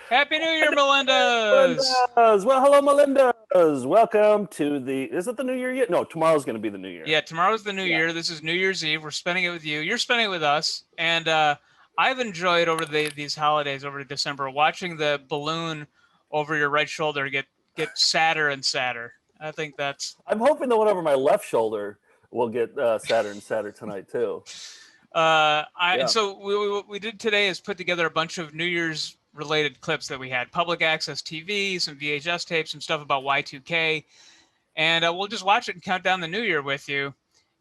Happy New Year, Melindas! Melindas. Well, hello, Melindas. Welcome to is it the New Year yet? No, tomorrow's going to be the New Year. Yeah, tomorrow's the New Year. This is New Year's Eve. We're spending it with you. You're spending it with us. And I've enjoyed over these holidays, over December, watching the balloon over your right shoulder get sadder and sadder. I think that's... I'm hoping the one over my left shoulder will get sadder and sadder tonight, too. So what we did today is put together a bunch of New Year's related clips that we had. Public access TV, some VHS tapes, some stuff about Y2K. And we'll just watch it and count down the new year with you.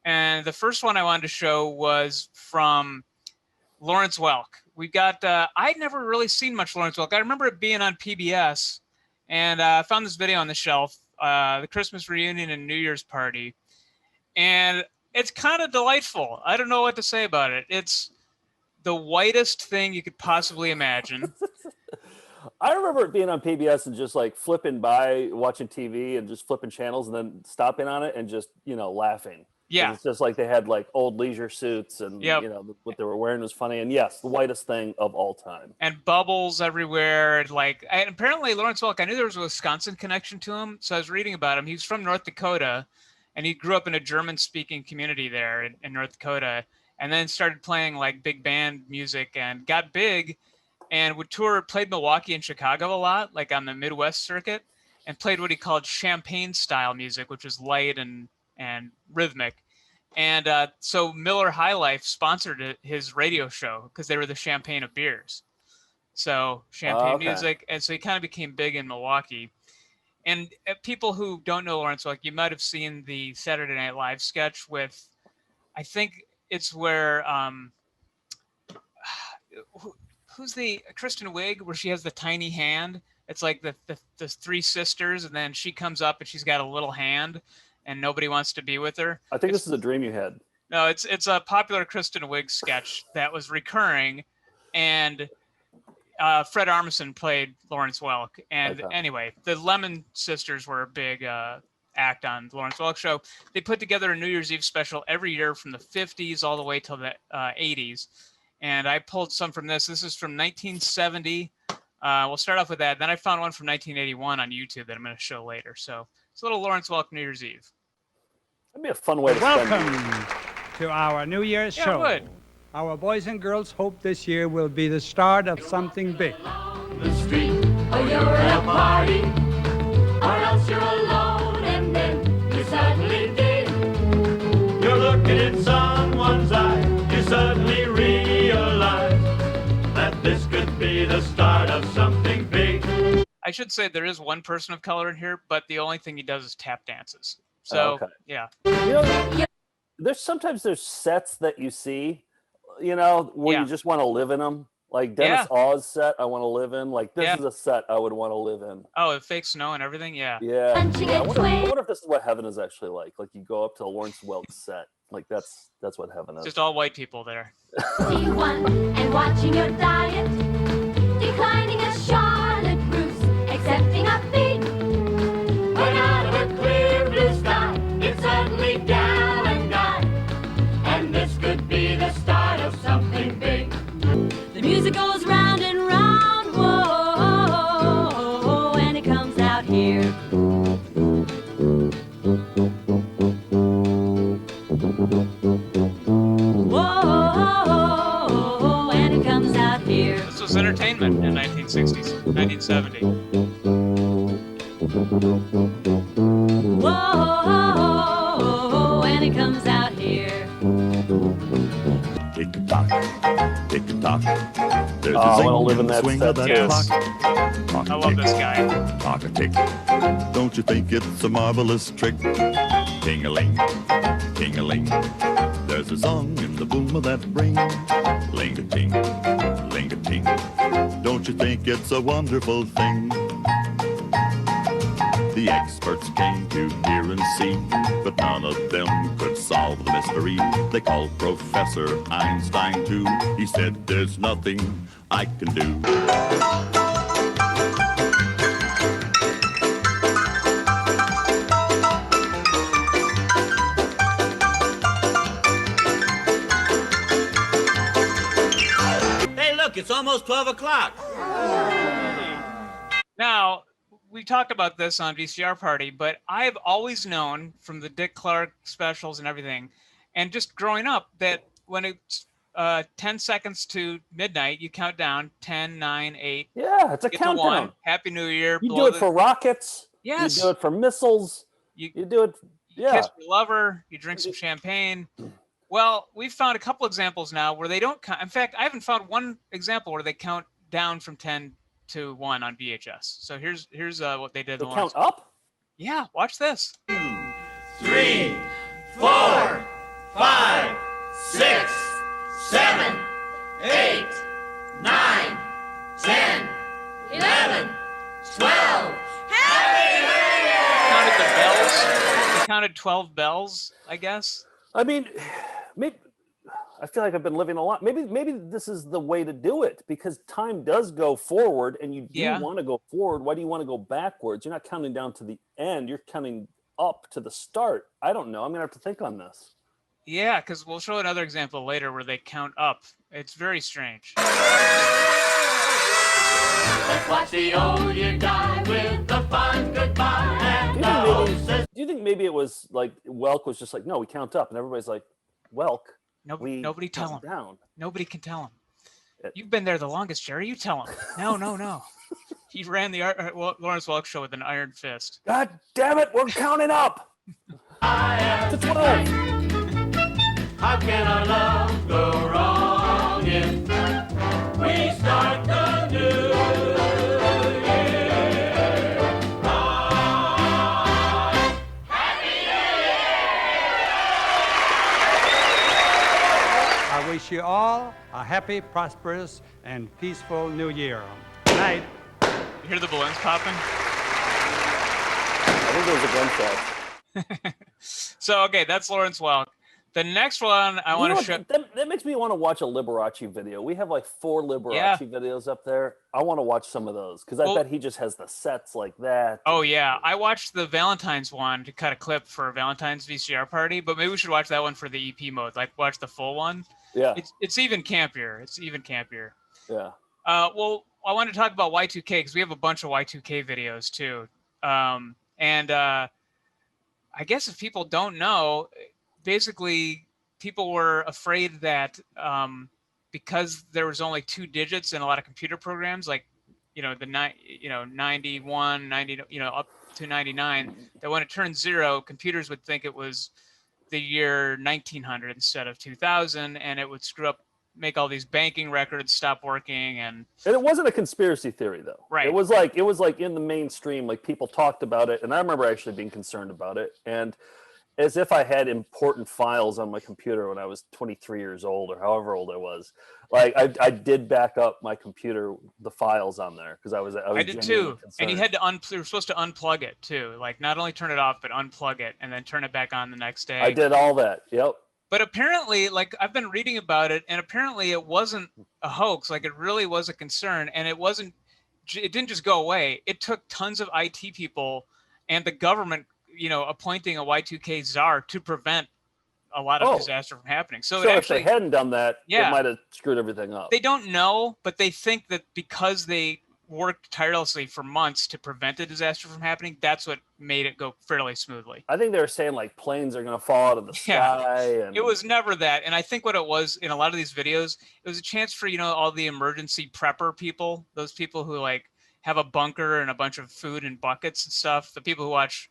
And the first one I wanted to show was from Lawrence Welk. We got, I'd never really seen much Lawrence Welk. I remember it being on PBS. And I found this video on the shelf, the Christmas reunion and New Year's party. And it's kind of delightful. I don't know what to say about it. It's the whitest thing you could possibly imagine. I remember it being on PBS and just like flipping by, watching TV and just flipping channels and then stopping on it and just, laughing. Yeah. It's just like they had like old leisure suits and, what they were wearing was funny. And yes, the whitest thing of all time. And bubbles everywhere. And apparently Lawrence Welk, I knew there was a Wisconsin connection to him. So I was reading about him. He's from North Dakota and he grew up in a German-speaking community there in North Dakota and then started playing like big band music and got big. And would played Milwaukee and Chicago a lot, like on the Midwest circuit, and played what he called champagne style music, which is light and rhythmic. And so Miller High Life sponsored his radio show because they were the champagne of beers. So champagne music. And so he kind of became big in Milwaukee. And people who don't know Lawrence Welk, you might have seen the Saturday Night Live sketch with, I think it's where, who's the Kristen Wiig where she has the tiny hand? It's like the three sisters, and then she comes up and she's got a little hand, and nobody wants to be with her. I think this is a dream you had. No, it's a popular Kristen Wiig sketch that was recurring, and Fred Armisen played Lawrence Welk. And anyway, the Lemon Sisters were a big act on the Lawrence Welk show. They put together a New Year's Eve special every year from the 50s all the way till the 80s. And I pulled some from this. This is from 1970. We'll start off with that. Then I found one from 1981 on YouTube that I'm going to show later. So it's a little Lawrence Welk New Year's Eve. That'd be a fun way to spend it. Welcome to our New Year's show. Would. Our boys and girls hope this year will be the start of something big. The street, or you're at a party, or else you're alone, and then you suddenly dig. You're looking in someone's eye, you suddenly realize that this could be the start of something big. I should say there is one person of color in here, but the only thing he does is tap dances. So, yeah. There's sometimes sets that you see, where you just want to live in them. Like Dennis Oz set, I want to live in. Like this is a set I would want to live in. Oh, the fake snow and everything? Yeah. Yeah. I wonder if this is what heaven is actually like. Like you go up to a Lawrence Welk set. Like that's what heaven is. Just all white people there. C1 and watching your diet, declining a Charlotte Bruce, accepting a fee. When out of a clear blue sky, it's suddenly gal and guy, and this could be the start of something big. The music goes round and round, whoa, and it comes out here. Whoa, and it comes out here. This was entertainment in 1960s, 1970. Whoa, and it comes out here. Tick-tock, tick-tock. There's I want to live in that set too. Clock. I love this guy. Clock a tick. Don't you think it's a marvelous trick? Ting-a-ling, ting-a-ling. There's a song in the boom of that ring. Ling-a-ting, ling-a-ting. Don't you think it's a wonderful thing? The experts came to hear and see, but none of them could solve the mystery. They called Professor Einstein too. He said, there's nothing I can do. Hey, look, it's almost 12 o'clock. Now, we talked about this on VCR Party, but I've always known from the Dick Clark specials and everything, and just growing up, that when it's 10 seconds to midnight, you count down 10, 9, 8. Yeah, it's a get countdown. To 1. Happy New Year. You do it for rockets. Yes. You do it for missiles. You do it. You kiss your lover. You drink some champagne. Well, we've found a couple examples now where they don't count. In fact, I haven't found one example where they count down from 10 to 1 on VHS. So here's what they did. They count up? Yeah, watch this. 2, 3, 4, 5, 6, 7, 8, 9, 10, 11, 12. Happy New Year! Counted the bells. They counted 12 bells, I guess. I mean, maybe I feel like I've been living a lot. Maybe this is the way to do it, because time does go forward, and you do want to go forward. Why do you want to go backwards? You're not counting down to the end. You're counting up to the start. I don't know. I'm gonna have to think on this. Yeah, because we'll show another example later where they count up. It's very strange. Let's watch the old year die with a fun goodbye. And do you think maybe it was like Welk was just like, no, we count up, and everybody's like, Welk. Nobody tell him. Down. Nobody can tell him. You've been there the longest, Jerry. You tell him. No. He ran the Lawrence Welk show with an iron fist. God damn it, we're counting up. To 12. How can our love go wrong if we start the new year right? Happy New Year! I wish you all a happy, prosperous, and peaceful New Year. Good night. You hear the balloons popping? I think there was a gunshot. So, okay, that's Lawrence Welk. The next one I want to show. That makes me want to watch a Liberace video. We have like 4 Liberace videos up there. I want to watch some of those, because I bet he just has the sets like that. Oh, yeah. I watched the Valentine's one to cut a clip for Valentine's VCR Party, but maybe we should watch that one for the EP mode. Like, watch the full one. Yeah. It's even campier. Yeah. Well, I want to talk about Y2K because we have a bunch of Y2K videos too. I guess if people don't know, basically people were afraid that because there was only 2 digits in a lot of computer programs, like, the 91, 90, up to 99, that when it turned 0, computers would think it was the year 1900 instead of 2000, and it would screw up, make all these banking records stop working. And it wasn't a conspiracy theory, though. Right. It was like in the mainstream, like people talked about it, and I remember actually being concerned about it, and as if I had important files on my computer when I was 23 years old or however old I was. Like I did back up my computer, the files on there, because I did too. Concerned. And you had to you were supposed to unplug it too. Like not only turn it off, but unplug it and then turn it back on the next day. I did all that. Yep. But apparently, like I've been reading about it, and apparently it wasn't a hoax. Like it really was a concern, and it didn't just go away. It took tons of IT people and the government, appointing a Y2K czar to prevent a lot of disaster from happening. So actually, if they hadn't done that, it might have screwed everything up. They don't know, but they think that because they worked tirelessly for months to prevent a disaster from happening, that's what made it go fairly smoothly. I think they were saying like planes are going to fall out of the sky. And it was never that. And I think what it was in a lot of these videos, it was a chance for, all the emergency prepper people, those people who like have a bunker and a bunch of food and buckets and stuff. The people who watch,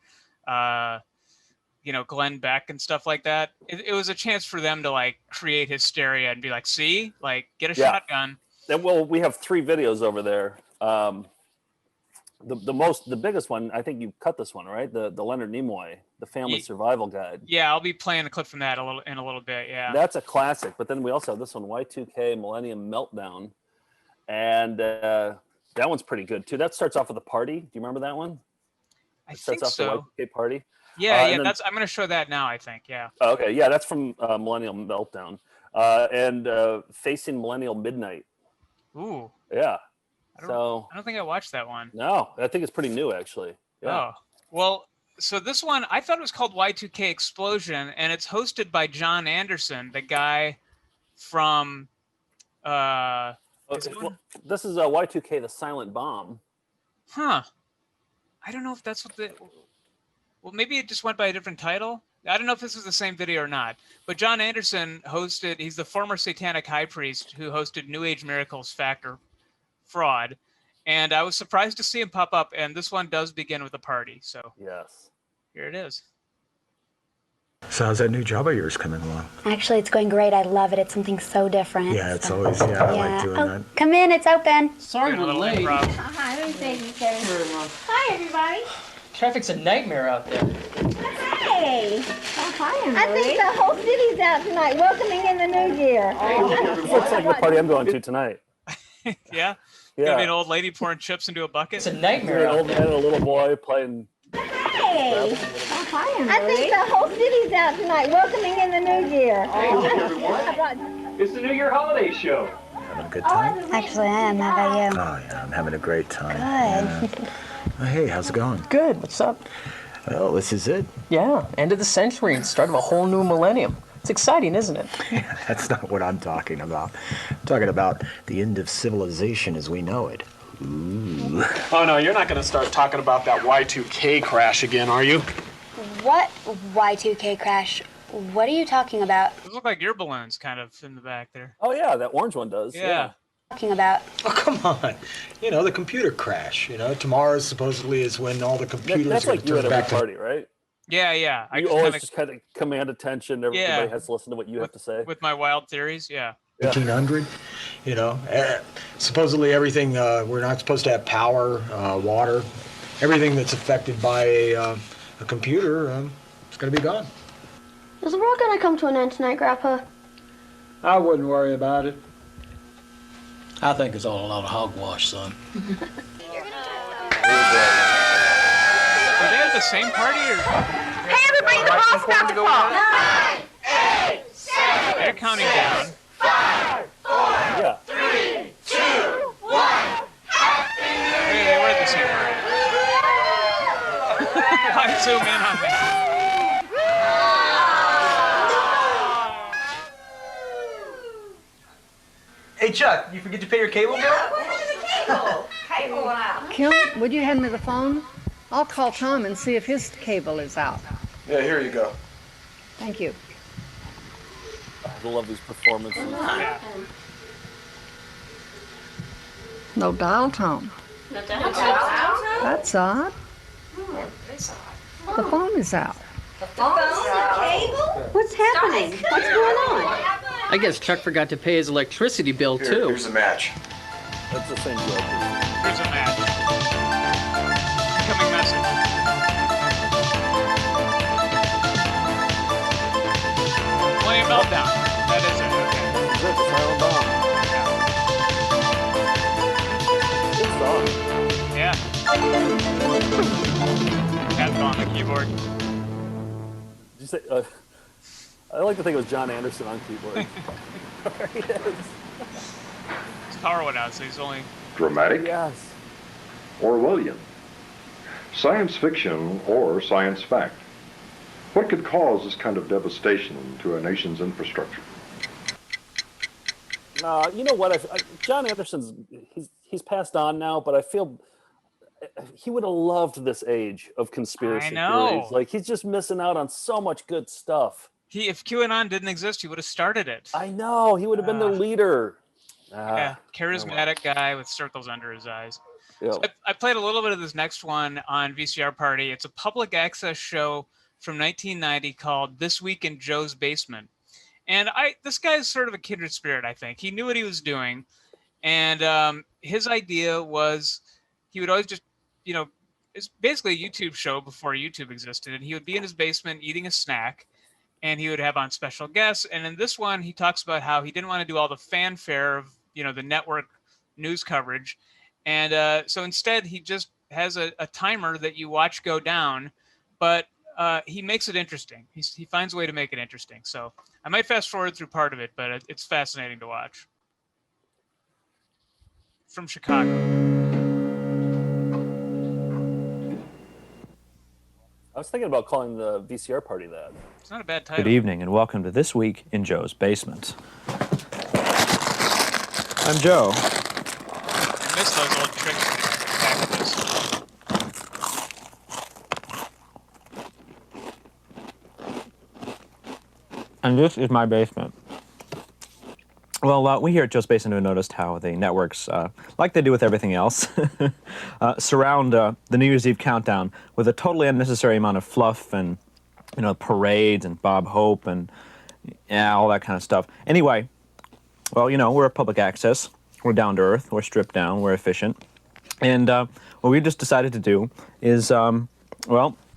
Glenn Beck and stuff like that. It was a chance for them to like create hysteria and be like, see, like get a shotgun. And well, we have 3 videos over there. The biggest one, I think you cut this one, right? The Leonard Nimoy, the Family Survival Guide. Yeah, I'll be playing a clip from that in a little bit. Yeah, that's a classic. But then we also have this one, Y2K Millennium Meltdown, and that one's pretty good too. That starts off with a party. Do you remember that one? I think so. The Y2K party. Yeah, I'm going to show that now. I think. Yeah. Okay, yeah, that's from Millennium Meltdown, and Facing Millennial Midnight. Ooh. Yeah. I don't think I watched that one. No, I think it's pretty new actually. Yeah. Oh, well, so this one, I thought it was called Y2K Explosion, and it's hosted by John Anderson, the guy from, this is Y2K, The Silent Bomb. Huh. I don't know if that's what well, maybe it just went by a different title. I don't know if this is the same video or not, but John Anderson he's the former satanic high priest who hosted New Age Miracles Factor Fraud. And I was surprised to see him pop up. And this one does begin with a party. So Yes. here it is. So how's that new job of yours coming along? Actually, it's going great. I love it. It's something so different. Yeah, it's always, I like doing that. Come in, it's open. Sorry we're late. Hi, let me thank you, Kevin. Hi, everybody. Traffic's a nightmare out there. Hey. Oh, hi, Emily. I think the whole city's out tonight, welcoming in the new year. Looks like the party I'm going to tonight. Yeah? Yeah. Gonna be an old lady pouring chips into a bucket. It's a nightmare An out old man there. and a little boy playing. Hey. Oh, hi, Emily. I think the whole city's out tonight, welcoming in the new year. It's the New Year holiday show. Having a good time? Actually, I am. How about you? Oh, yeah, I'm having a great time. Good. Yeah. Hey, how's it going? Good, what's up? Well, this is it. Yeah, end of the century and start of a whole new millennium. It's exciting, isn't it? That's not what I'm talking about. I'm talking about the end of civilization as we know it. Ooh. Oh no, you're not going to start talking about that Y2K crash again, are you? What Y2K crash? What are you talking about? Those look like ear balloons kind of in the back there. Oh yeah, that orange one does. Yeah. Talking about? Oh, come on. You know, the computer crash. You know, tomorrow supposedly is when all the computers That's are going like to you turn at back every to... party, right? Yeah. You always just kind of command attention. Everybody has to listen to what you have to say. With my wild theories, yeah. 1800, you know, supposedly everything, we're not supposed to have power, water, everything that's affected by a computer, it's going to be gone. Is the world gonna come to an end tonight, Grandpa? I wouldn't worry about it. I think it's all a lot of hogwash, son. Were they at the same party or? Hey, everybody, the ball's about to fall. 9, 8, 7, They're counting down. 5, 4, Yeah. 3, 2, 1. Happy New Hey, they were at the same party. I zoom in on that. Hey, Chuck, you forget to pay your cable bill? Kim, would you hand me the phone? I'll call Tom and see if his cable is out. Yeah, here you go. Thank you. I love these performances. No dial tone. That's odd. The phone is out. What's happening? What's going on? I guess Chuck forgot to pay his electricity bill, too. Here's the match. That's the same joke. Here's a match. Incoming message. Millennium Meltdown. That is it. Okay. Is it the silent bomb? Good song. Yeah. Cat on the keyboard. Did you say? I like to think it was John Anderson on keyboard. There he is. His power went out, so he's only. Dramatic? Yes. Orwellian? Science fiction or science fact? What could cause this kind of devastation to a nation's infrastructure? You know what? John Anderson's he's passed on now, but I feel he would have loved this age of conspiracy I know. theories. Like he's just missing out on so much good stuff. If QAnon didn't exist, he would have started it. I know he would have been the leader. Yeah, charismatic guy with circles under his eyes. Yep. So I played a little bit of this next one on VCR Party. It's a public access show from 1990 called This Week in Joe's Basement. And this guy is sort of a kindred spirit, I think. He knew what he was doing. And his idea was he would always just, it's basically a YouTube show before YouTube existed. And he would be in his basement eating a snack. And he would have on special guests. And in this one, he talks about how he didn't want to do all the fanfare of, the network news coverage. And so instead, he just has a timer that you watch go down. But he makes it interesting. He finds a way to make it interesting. So I might fast forward through part of it, but it's fascinating to watch. From Chicago. I was thinking about calling the VCR party that. It's not a bad title. Good evening and welcome to This Week in Joe's Basement. I'm Joe. I miss those old tricks packages. And this is my basement. Well, we here at Joe's Basement have noticed how the networks, like they do with everything else, surround the New Year's Eve countdown with a totally unnecessary amount of fluff and, parades and Bob Hope and all that kind of stuff. Anyway, well, we're public access. We're down to earth. We're stripped down. We're efficient. And what we just decided to do is,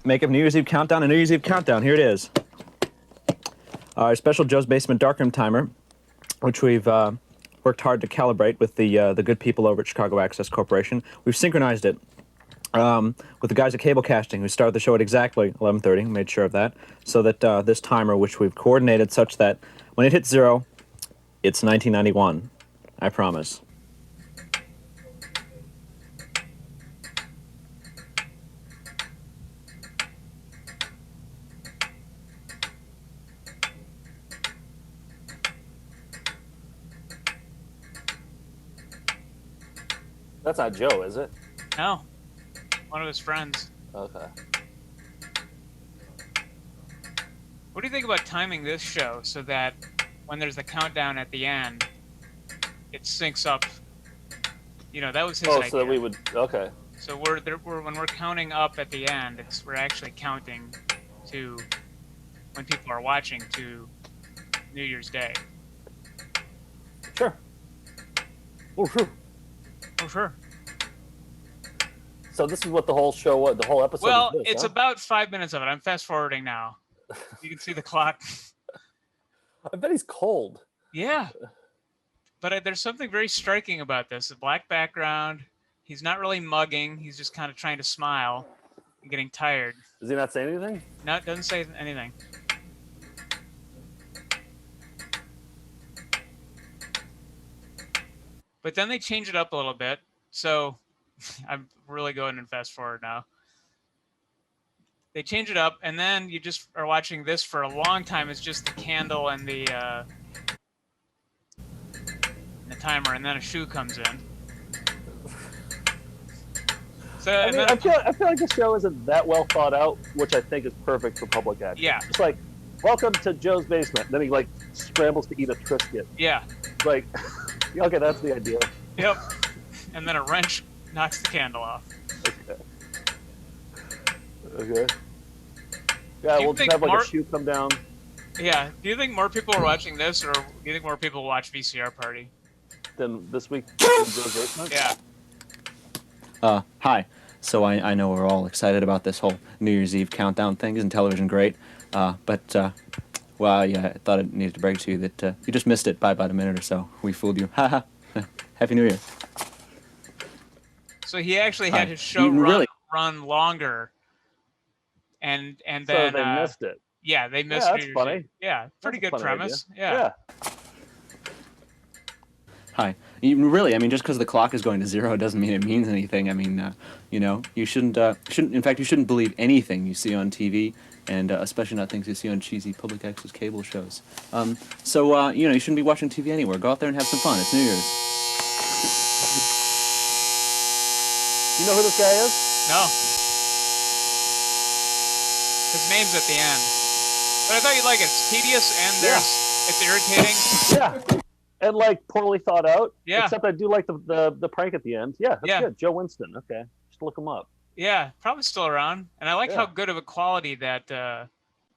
make a New Year's Eve countdown. A New Year's Eve countdown. Here it is. Our special Joe's Basement darkroom timer, which we've worked hard to calibrate with the good people over at Chicago Access Corporation. We've synchronized it with the guys at Cable Casting, who started the show at exactly 11:30. We made sure of that, so that this timer, which we've coordinated such that when it hits 0, it's 1991. I promise. That's not Joe, is it? No. One of his friends. Okay. What do you think about timing this show so that when there's the countdown at the end, it syncs up? That was his idea. So that we would. Okay. So when we're counting up at the end, we're actually counting to when people are watching to New Year's Day. Sure. Oh, sure. Oh, sure. So this is what the whole show, the whole episode. Well, is this, it's huh? about 5 minutes of it. I'm fast forwarding now. You can see the clock. I bet he's cold. Yeah. But there's something very striking about this. A black background. He's not really mugging. He's just kind of trying to smile and getting tired. Does he not say anything? No, it doesn't say anything. But then they change it up a little bit. So I'm really going and fast forward now. They change it up, and then you just are watching this for a long time. It's just the candle and the timer, and then a shoe comes in. So I feel like the show isn't that well thought out, which I think is perfect for public access. Yeah. It's like, welcome to Joe's Basement. Then he scrambles to eat a Triscuit. Yeah. Like, okay, that's the idea. Yep. And then a wrench knocks the candle off. Okay. Yeah, we'll just have a shoe come down. Yeah. Do you think more people are watching this, or do you think more people watch VCR Party? Than this week in Joe's Basement? Yeah. Hi. So I know we're all excited about this whole New Year's Eve countdown thing. Isn't television great? I thought I needed to break to you that you just missed it by about a minute or so. We fooled you. Ha ha. Happy New Year. So he actually had his show run longer. And then so they missed it. Yeah, they missed it. That's funny. Yeah, pretty good premise. Yeah. Hi. Just because the clock is going to 0 doesn't mean it means anything. You shouldn't. In fact, you shouldn't believe anything you see on TV, and especially not things you see on cheesy public access cable shows. You shouldn't be watching TV anywhere. Go out there and have some fun. It's New Year's. You know who this guy is? No. His name's at the end. But I thought you'd like it. It's tedious and it's irritating. Yeah. And poorly thought out. Yeah. Except I do like the prank at the end. Yeah, that's good. Joe Winston. Okay. Just look him up. Yeah, probably still around. And I like how good of a quality that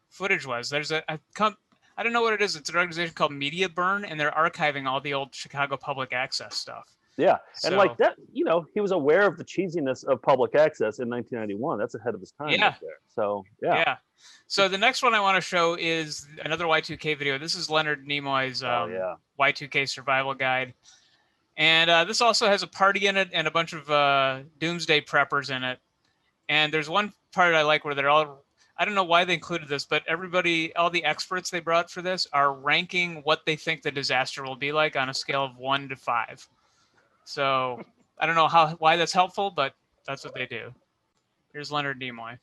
footage was. There's I don't know what it is. It's an organization called Media Burn, and they're archiving all the old Chicago public access stuff. Yeah, and that, he was aware of the cheesiness of public access in 1991. That's ahead of his time right there. So, yeah. So the next one I want to show is another Y2K video. This is Leonard Nimoy's Y2K survival guide. And this also has a party in it and a bunch of doomsday preppers in it. And there's one part I like where they're all, I don't know why they included this, but all the experts they brought for this are ranking what they think the disaster will be like on a scale of 1 to 5. So I don't know why that's helpful, but that's what they do. Here's Leonard Nimoy.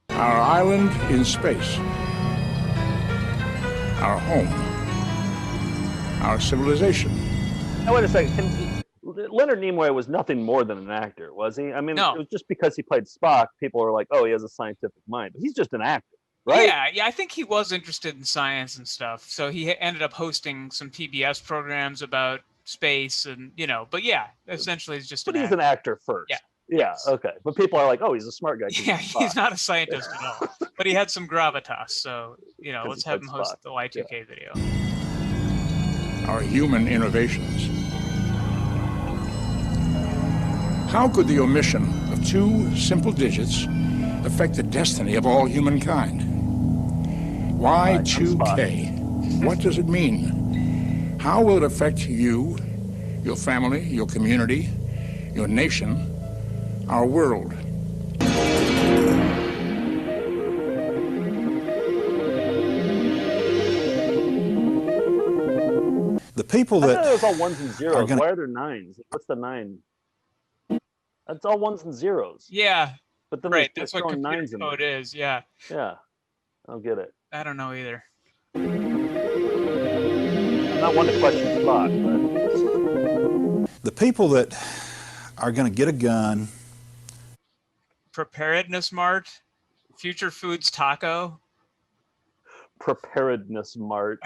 Our island in space. Our home. Our civilization. Now, wait a second. Leonard Nimoy was nothing more than an actor, was he? I mean, No. It was just because he played Spock, people were like, oh, he has a scientific mind. But he's just an actor. right? Yeah, I think he was interested in science and stuff. So he ended up hosting some PBS programs about space and, but yeah, essentially he's just But he's an actor first. Yeah. Yeah, okay. But people are like, oh, he's a smart guy. Yeah, he's not a scientist at all. But he had some gravitas. So, let's have him host the Y2K video. Our human innovations. How could the omission of 2 simple digits affect the destiny of all humankind? Y2K. What does it mean? How will it affect you, your family, your community, your nation, our world? The people I that thought it was all ones and zeros. gonna- Why are there 9s? What's the 9? That's all ones and zeros. Yeah. But then Right, they're that's what throwing computer 9s in code there. is, yeah. Yeah. I don't get it. I don't know either. I'm not one to question Spock, but The people that are going to get a gun. Preparedness Mart, Future Foods Taco. Preparedness Mart.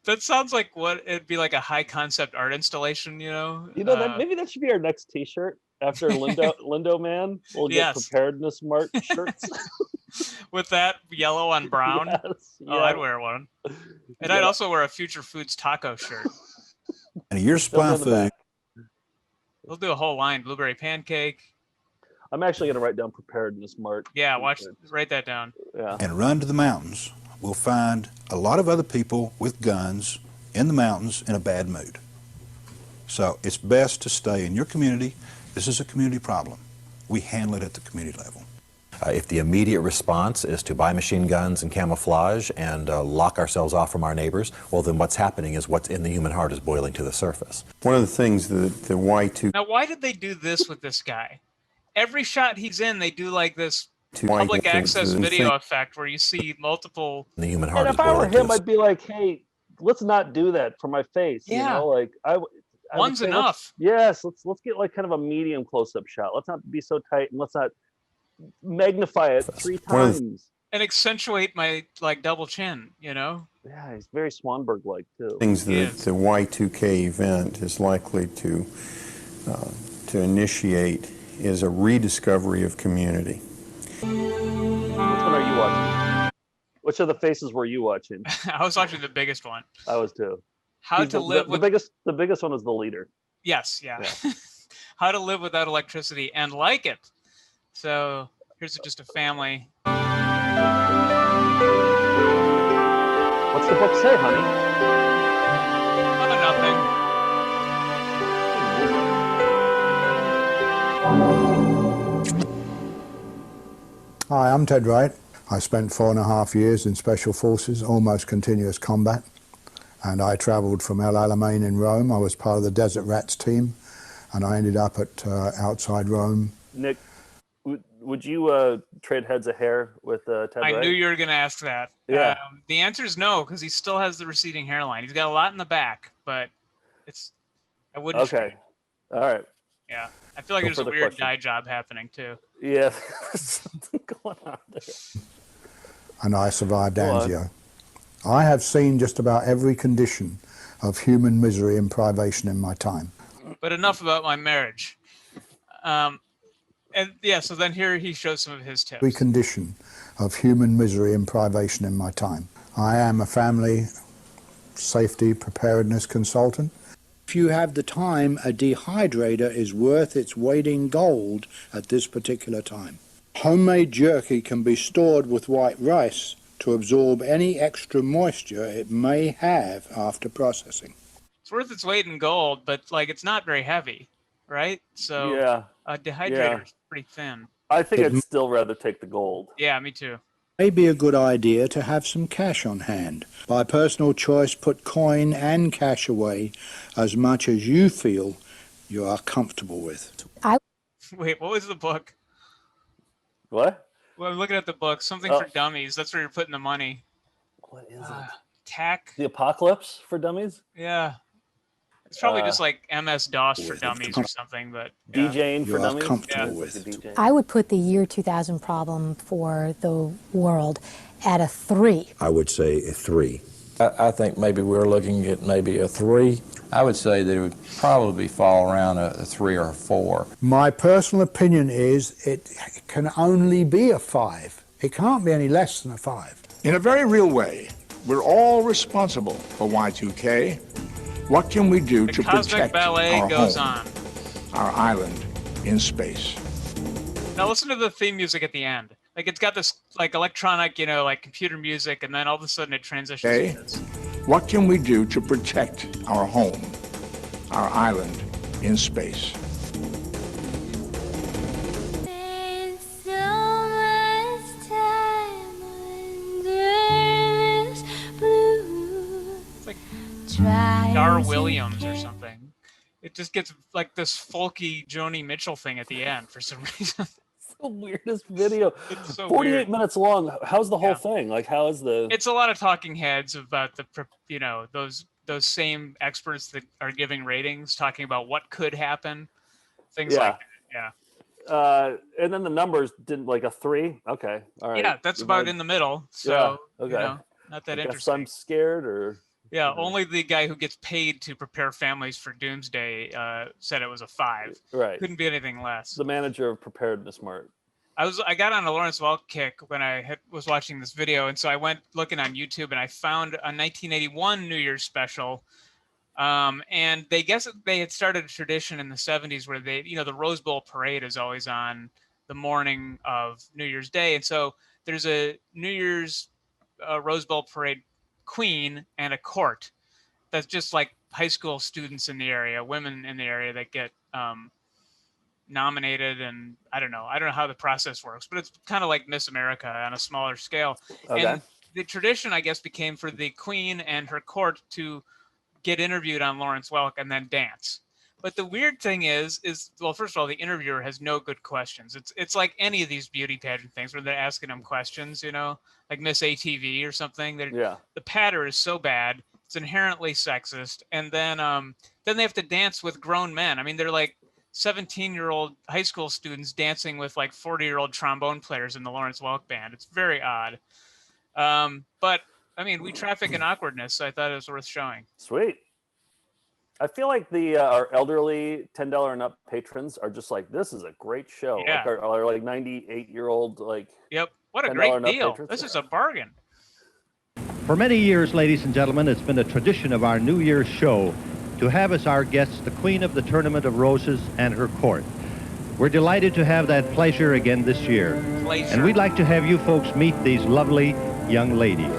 That sounds like what it'd be like a high concept art installation, that maybe that should be our next T-shirt after Lindo Man. We'll get Preparedness Mart shirts. With that yellow on brown. Yes, Oh, I'd wear one. And I'd also wear a Future Foods Taco shirt. And your supply food. We'll do a whole line. Blueberry pancake. I'm actually going to write down Preparedness Mart. Yeah, write that down. Yeah. And run to the mountains. We'll find a lot of other people with guns in the mountains in a bad mood. So it's best to stay in your community. This is a community problem. We handle it at the community level. If the immediate response is to buy machine guns and camouflage and lock ourselves off from our neighbors, well, then what's happening is what's in the human heart is boiling to the surface. One of the things that the Y2... Now, why did they do this with this guy? Every shot he's in, they do like this public access video effect where you see multiple... The human heart And if I were him, I'd be like, hey, let's not do that for my face. Yeah. Like I One's would say, enough. Yes, let's get like kind of a medium close-up shot. Let's not be so tight, and let's not magnify it 3 times. And accentuate my double chin, Yeah, he's very Swanberg-like too. Things that the Y2K event is likely to initiate is a rediscovery of community. Which one are you watching? Which of the faces were you watching? I was watching the biggest one. I was too. How to live with... The biggest one is the leader. Yes, yeah. How to live without electricity and like it. So here's just a family. What's the book say, honey? Oh, nothing. Hi, I'm Ted Wright. I spent 4.5 years in Special Forces, almost continuous combat. And I travelled from El Alamein in Rome. I was part of the Desert Rats team. And I ended up at outside Rome. Nick, would you trade heads of hair with Ted Wright? I knew you were going to ask that. Yeah. The answer is no, because he still has the receding hairline. He's got a lot in the back, but I wouldn't. Okay. All right. Yeah. I feel like there's a weird dye job happening, too. Yeah. There's something going on there. And I survived Anzio. I have seen just about every condition of human misery and privation in my time. But enough about my marriage. So then here he shows some of his tips. Every condition of human misery and privation in my time. I am a family safety preparedness consultant. If you have the time, a dehydrator is worth its weight in gold at this particular time. Homemade jerky can be stored with white rice to absorb any extra moisture it may have after processing. It's worth its weight in gold, but it's not very heavy, right? So a dehydrator is pretty thin. I think I'd still rather take the gold. Yeah, me too. May be a good idea to have some cash on hand. By personal choice, put coin and cash away as much as you feel you are comfortable with. Wait, what was the book? What? Well, I'm looking at the book. Something for Dummies. That's where you're putting the money. What is it? Tack. The Apocalypse for Dummies? Yeah. It's probably just like MS-DOS for dummies or something, but yeah. DJing for dummies? comfortable Yeah, with it's like a DJ. I would put the year 2000 problem for the world at a 3. I would say a 3. I think maybe we're looking at maybe a 3. I would say that it would probably fall around a 3 or a 4. My personal opinion is it can only be a 5. It can't be any less than a 5. In a very real way, we're all responsible for Y2K. What can we do to Cosmic protect ballet our goes home, on. our island in space? Now listen to the theme music at the end. Like it's got this like electronic, like computer music, and then all of a sudden it transitions Okay. to this. What can we do to protect our home, our island in space? Dar Williams or something. It just gets like this folky Joni Mitchell thing at the end for some reason. It's the weirdest video. It's so 48 weird. minutes long. How's the whole thing? Like, how is the... It's a lot of talking heads about those same experts that are giving ratings, talking about what could happen, things like that. Yeah. And then the numbers didn't like a 3. Okay, all right. Yeah, that's about in the middle. So okay. Not that I guess interesting. I'm scared, or Yeah, only the guy who gets paid to prepare families for doomsday said it was a 5. Right. Couldn't be anything less. The manager of Preparedness Mart. I got on a Lawrence Welk kick when I was watching this video, and so I went looking on YouTube and I found a 1981 New Year's special. And they had started a tradition in the 70s where the Rose Bowl parade is always on the morning of New Year's Day, and so there's a New Year's Rose Bowl parade queen and a court that's just like high school students in the area, women in the area that get nominated, and I don't know how the process works, but it's kind of like Miss America on a smaller scale. Okay. And the tradition, I guess, became for the queen and her court to get interviewed on Lawrence Welk and then dance. But the weird thing is well, first of all, the interviewer has no good questions. It's like any of these beauty pageant things where they're asking them questions, like Miss ATV or something. The patter is so bad. It's inherently sexist. And then they have to dance with grown men. I mean, they're like 17-year-old high school students dancing with like 40-year-old trombone players in the Lawrence Welk band. It's very odd. But I mean, we traffic in awkwardness, so I thought it was worth showing. Sweet. I feel like our elderly $10 and up patrons are just like, this is a great show. Yeah. Like our like 98-year-old like. Yep. What a $10 great and up deal. patrons. This is a bargain. For many years, ladies and gentlemen, it's been a tradition of our New Year's show to have as our guests the Queen of the Tournament of Roses and her court. We're delighted to have that pleasure again this year. Pleasure. And we'd like to have you folks meet these lovely young ladies.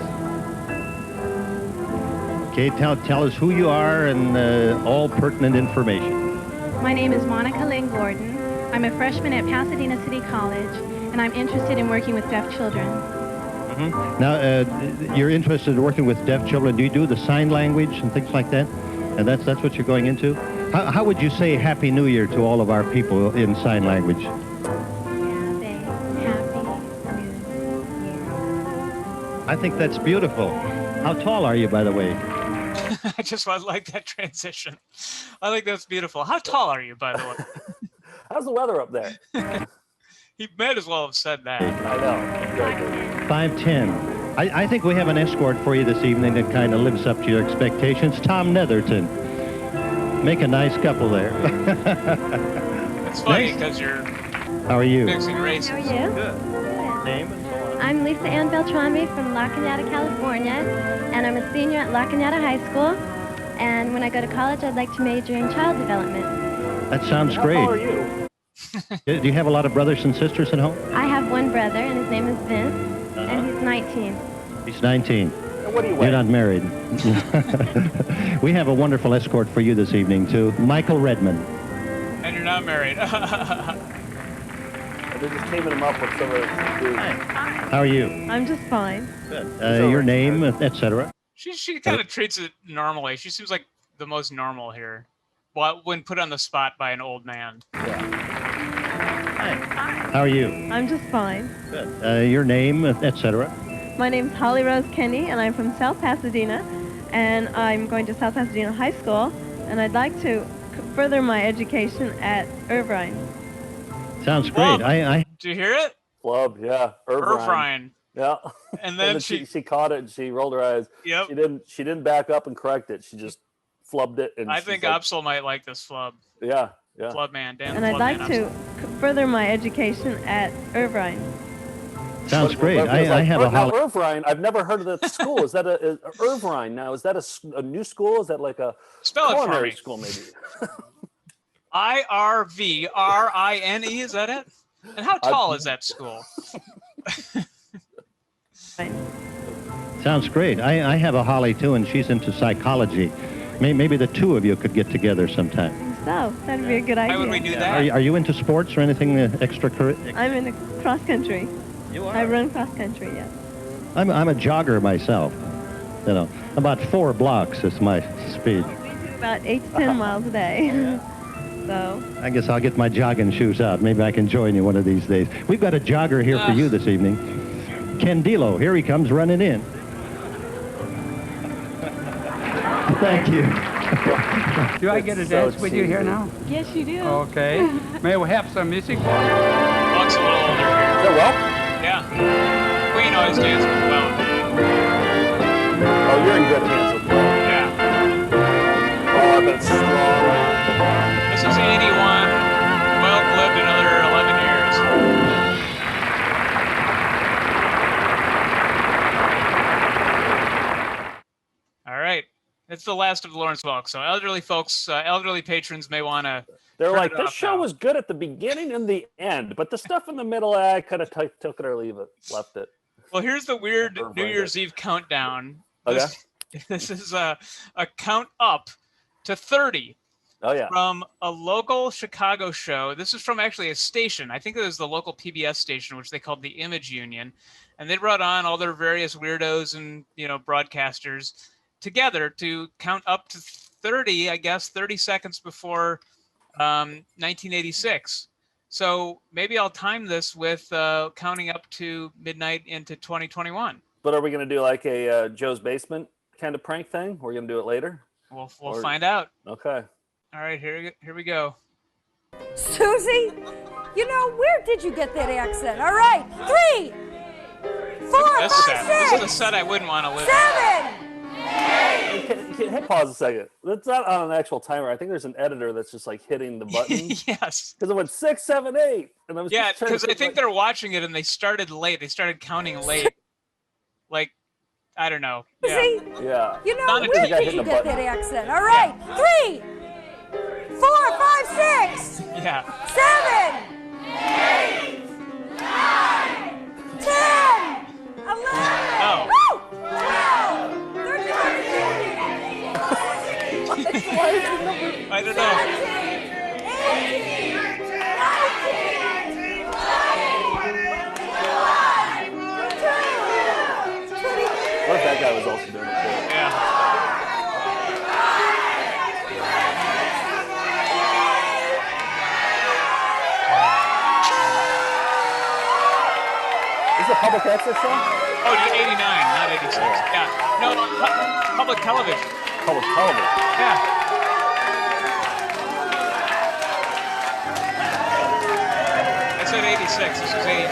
Okay, tell us who you are and all pertinent information. My name is Monica Lynn Gordon. I'm a freshman at Pasadena City College, and I'm interested in working with deaf children. Mm-hmm. Now, you're interested in working with deaf children. Do you do the sign language and things like that? And that's what you're going into? How would you say Happy New Year to all of our people in sign language? I think that's beautiful. How tall are you, by the way? I just like that transition. I think that's beautiful. How tall are you, by the way? How's the weather up there? He might as well have said that. I know. 5'10". I think we have an escort for you this evening that kind of lives up to your expectations. Tom Netherton. Make a nice couple there. It's funny because you're How are you? mixing races. How are you? Good. Name and so on. I'm Lisa Ann Beltrami from La Cañada, California, and I'm a senior at La Cañada High School. And when I go to college, I'd like to major in child development. That sounds great. How tall are you? Do you have a lot of brothers and sisters at home? I have one brother, and his name is Vince, and he's 19. He's 19. What do you You're weigh? not married. We have a wonderful escort for you this evening, too. Michael Redmond. And you're not married. They're just taming him up with some of the How are you? I'm just fine. Good. Your name, etc. She kind of treats it normally. She seems like the most normal here. Well, when put on the spot by an old man. How are you? I'm just fine. Good. Your name, etc. My name's Holly Rose Kenny, and I'm from South Pasadena, and I'm going to South Pasadena High School, and I'd like to further my education at Irvine. Sounds great. Did you hear it? Flub, yeah. Irvine. Yeah. And then she caught it and she rolled her eyes. Yep. She didn't back up and correct it. She just flubbed it. And I think Opsal might like this flub. Yeah. Flub man, Dan. And I'd like to further my education at Irvine. Sounds great. I have a now, Irvine. I've never heard of that school. Is that a Irvine? Now, is that a new school? Is that like a culinary school? Maybe. IRVRINE. Is that it? And how tall is that school? Sounds great. I have a Holly too, and she's into psychology. Maybe the two of you could get together sometime. So that'd be a good idea. Why would we do that? Are you into sports or anything extracurricular? I'm in cross country. You are? I run cross country, yes. I'm a jogger myself. You know, about 4 blocks is my speed. About 8 to 10 miles a day. So I guess I'll get my jogging shoes out. Maybe I can join you one of these days. We've got a jogger here for you this evening. Ken Dilo, here he comes running in. Thank you. Do I get a dance with you here now? yes, you do. Okay. May we have some music? Looks a little older here. Is that well? Yeah. Queen always dances well. Oh, you're in good hands with Will. Yeah. Oh, I bet it's strong. This is 81. Well, lived another 11 years. All right. It's the last of the Lawrence Welk. So elderly folks, elderly patrons may want to. They're like, this show was good at the beginning and the end, but the stuff in the middle, I could have took it or left it. Well, here's the weird New Year's Eve countdown. This is a count up to 30. Oh, yeah. From a local Chicago show. This is from actually a station. I think it was the local PBS station, which they called the Image Union. And they brought on all their various weirdos and, broadcasters together to count up to 30, I guess, 30 seconds before 1986. So maybe I'll time this with counting up to midnight into 2021. But are we going to do like a Joe's Basement kind of prank thing? We're going to do it later? We'll find out. Okay. All right, here we go. Susie, where did you get that accent? All right, 3, 4, 5, 6. This is a set I wouldn't want to live 7. Hey, pause a second. That's not on an actual timer. I think there's an editor that's just like hitting the button. Yes. Because it went 6, 7, 8. And I was because I think they're watching it and they started late. They started counting late. Like, I don't know. Yeah. Yeah. Where did you get that accent? All right, 3, 4, 5, 6. Yeah. 7, 8, 9, 10, 11. Oh. Woo! 12, 13, I don't know. 18, What if that guy was also doing it too? Yeah. Is it a public access show? Oh, 89, not 86. Yeah. No, public television. Public television? Yeah. I said 86. This was 89.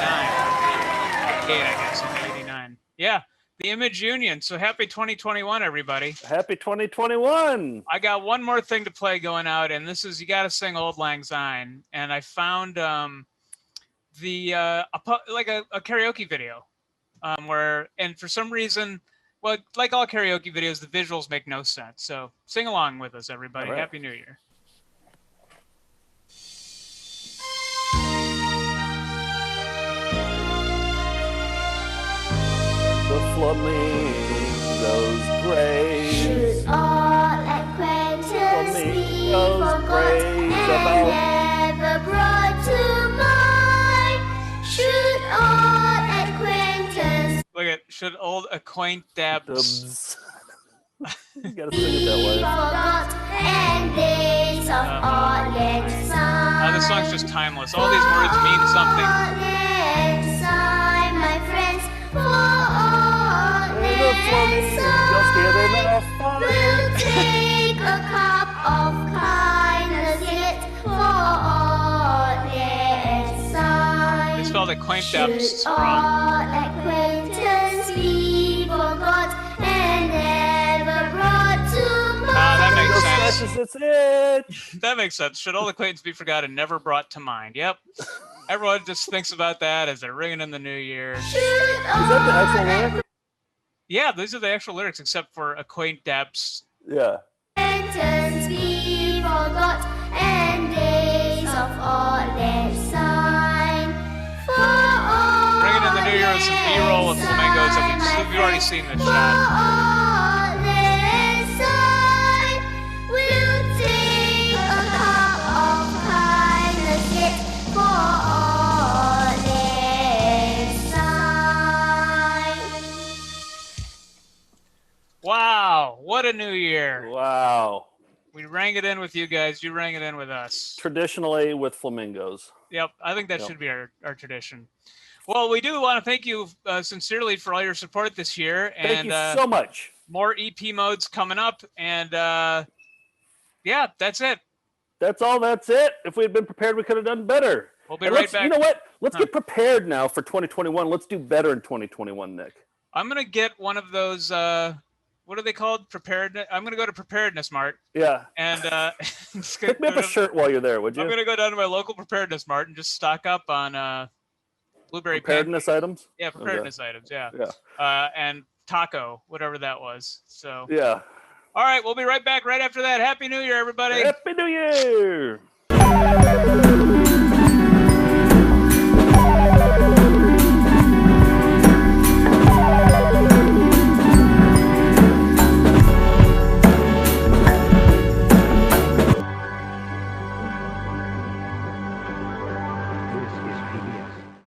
88, I guess. 89. Yeah. The Image Union. So happy 2021, everybody. Happy 2021. I got one more thing to play going out, and this is You Gotta Sing Auld Lang Syne. And I found a karaoke video where, and for some reason, well, like all karaoke videos, the visuals make no sense. So sing along with us, everybody. All right. Happy New Year. The flamingos graze. Should all acquaintance be forgot and never brought to mind? Should all acquaintance Look at, should old acquaintance You gotta sing it that way. forgot and days of all lang syne? This song's just timeless. All these words mean something. Lang syne, my friends, for all lang syne. We'll take a cup of quaint depths Should all wrong. acquaintance be forgot and never brought to mind? That makes Scratches sense. its itch. That makes sense. Should all acquaintance be forgotten, never brought to mind? Yep. Everyone just thinks about that as they're ringing in the new year. Is that the actual lyric? Yeah, these are the actual lyrics, except for a quaint depths. Yeah. Acquaintance be forgot and days of all left sign. For all Bringing in the new year with some B-roll of flamingos that we've already seen this shot. all left sign. We'll take a cup of kindness yet for all left sign. Wow, what a new year. Wow. We rang it in with you guys. You rang it in with us. Traditionally with flamingos. Yep, I think that Yep. should be our tradition. Well, we do want to thank you sincerely for all your support this year. Thank And you so much. more EP modes coming up. And yeah, that's it. That's all. That's it. If we had been prepared, we could have done better. We'll be And right let's- back. You know what? Let's get prepared now for 2021. Let's do better in 2021, Nick. I'm going to get one of those, what are they called? Preparedness. I'm going to go to Preparedness Mart. Yeah. And Pick me up a shirt while you're there, would you? I'm going to go down to my local Preparedness Mart and just stock up on blueberry Preparedness items? Yeah, Okay. preparedness items. Yeah. Yeah. And taco, whatever that was. So. Yeah. All right, we'll be right back right after that. Happy New Year, everybody. Happy New Year.